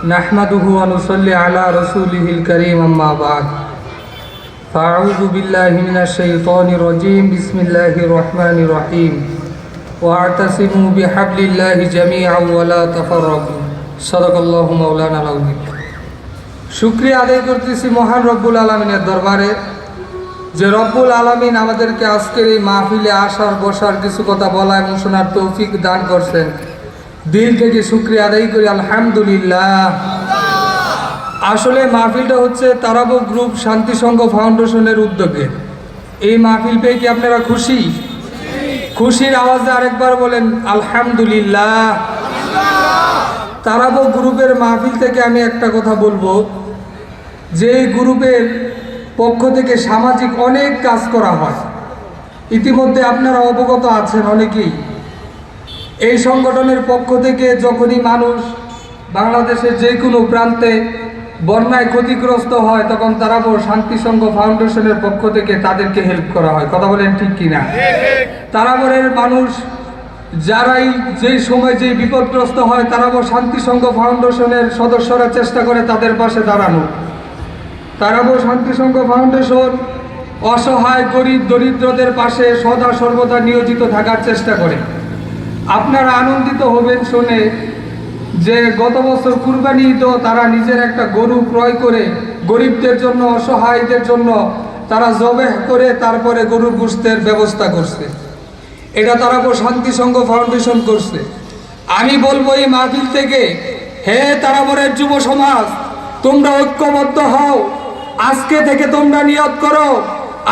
نحمده ونصلي على رسوله الكريم أما بعد فأعوذ بالله من الشيطان الرجيم بسم الله الرحمن الرحيم واعتصموا بحبل الله جميعا ولا تفرقوا صدق الله مولانا العظيم শুকরিয়া আদায় করতেছি মহান রব্বুল আলামিনের দরবারে যে রব্বুল আলামিন আমাদেরকে আজকের এই মাহফিলে আসার বসার কিছু কথা বলা এবং শোনার তৌফিক দান করছেন। দিল থেকে শুকরিয়া আদায় করি আলহামদুলিল্লাহ। আসলে মাহফিলটা হচ্ছে তারাবো গ্রুপ শান্তি সংঘ ফাউন্ডেশনের উদ্যোগে। এই মাহফিল পেয়ে কি আপনারা খুশি? খুশির আওয়াজে আরেকবার বলেন আলহামদুলিল্লাহ। তারাবো গ্রুপের মাহফিল থেকে আমি একটা কথা বলবো যে এই গ্রুপের পক্ষ থেকে সামাজিক অনেক কাজ করা হয়। ইতিমধ্যে আপনারা অবগত আছেন অনেকেই। এই সংগঠনের পক্ষ থেকে যখনই মানুষ বাংলাদেশের যে কোনো প্রান্তে বন্যায় ক্ষতিগ্রস্ত হয় তখন তারাবো শান্তি সংঘ ফাউন্ডেশনের পক্ষ থেকে তাদেরকে হেল্প করা হয়। কথা বলেন ঠিক কিনা? তারাবোরের মানুষ যারাই যেই সময় যেই বিপদগ্রস্ত হয় তারাবো শান্তি সংঘ ফাউন্ডেশনের সদস্যরা চেষ্টা করে তাদের পাশে দাঁড়ানো। তারাবো শান্তি সংঘ ফাউন্ডেশন অসহায় গরিব দরিদ্রদের পাশে সদা সর্বদা নিয়োজিত থাকার চেষ্টা করে। আপনারা আনন্দিত হবেন শুনে যে গত বছর কুরবানি ঈদও তারা নিজের একটা গরু ক্রয় করে গরিবদের জন্য অসহায়দের জন্য তারা জবেহ করে তারপরে গরুর গোশতের ব্যবস্থা করছে। এটা তারাবো শান্তি সংঘ ফাউন্ডেশন করছে। আমি বলবো এই মাহফিল থেকে, হে তারাবোরের যুব সমাজ, তোমরা ঐক্যবদ্ধ হও। আজকে থেকে তোমরা নিয়ত করো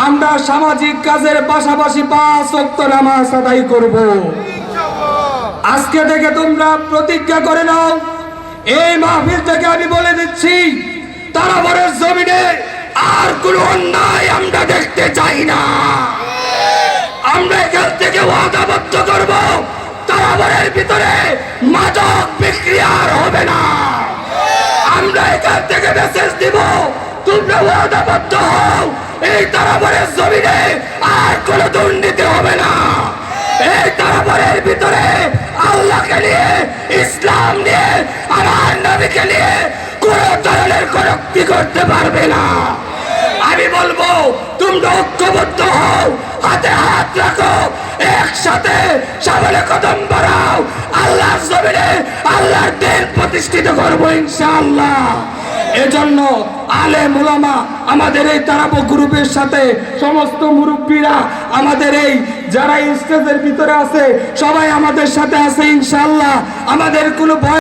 আমরা সামাজিক কাজের পাশাপাশি 5 ওয়াক্ত নামাজ আদায় করব। আজকে থেকে তোমরা প্রতিজ্ঞা করে নাও। এই মাহফিল থেকে আমি বলে দিচ্ছি তারাবোরের জমিনে আর কোনো অন্যায় আমরা দেখতে চাই না। আমরা এখান থেকে ওয়াদাবদ্ধ করব তারাবোরের ভিতরে মাদক বিক্রি আর হবে না। আমরা এখান থেকে মেসেজ দিব তোমরা ওয়াদাবদ্ধ হও এই তারাবোরের জমিনে আর কোনো দুর্নীতি হবে না। এই তারাবোরের ভিতরে আল্লাহকে নিয়ে ইসলাম নিয়ে আমার নবীকে নিয়ে কোনো ধরনের কটূক্তি করতে পারবে না। আমি বলবো তোমরা ঐক্যবদ্ধ হও, হাতে হাত রাখো, একসাথে সামনে কদম বাড়াও। আল্লাহর জমিনে আল্লাহর দ্বীন প্রতিষ্ঠিত করবো ইনশাআল্লাহ। এজন্য আলেম ওলামা আমাদের এই তারাবো গ্রুপের সাথে সমস্ত মুরব্বীরা আমাদের এই যারা স্টেজের ভিতরে আছে সবাই আমাদের সাথে আছে ইনশাআল্লাহ। আমাদের কোনো